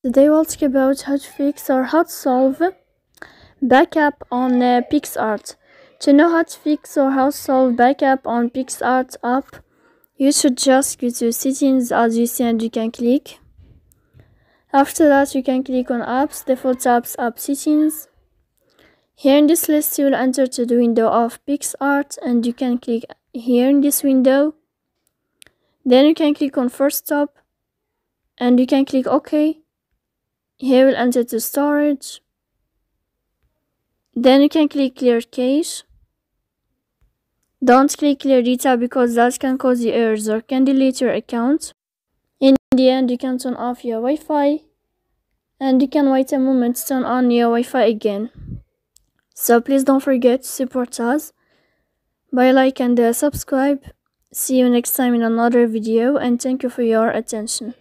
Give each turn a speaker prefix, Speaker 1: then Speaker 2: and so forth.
Speaker 1: Today we'll talk about how to fix or how to solve backup on Picsart. To know how to fix or how to solve backup on Picsart app, you should just go to settings as you see and you can click. After that you can click on apps, default apps, app settings. Here in this list you will enter to the window of Picsart and you can click here in this window. Then you can click on first stop and you can click OK. Here we'll enter to storage. Then you can click clear cache. Don't click clear data because that can cause you errors or can delete your account. In the end, you can turn off your Wi-Fi and you can wait a moment to turn on your Wi-Fi again. So please don't forget to support us by like and subscribe. See you next time in another video and thank you for your attention.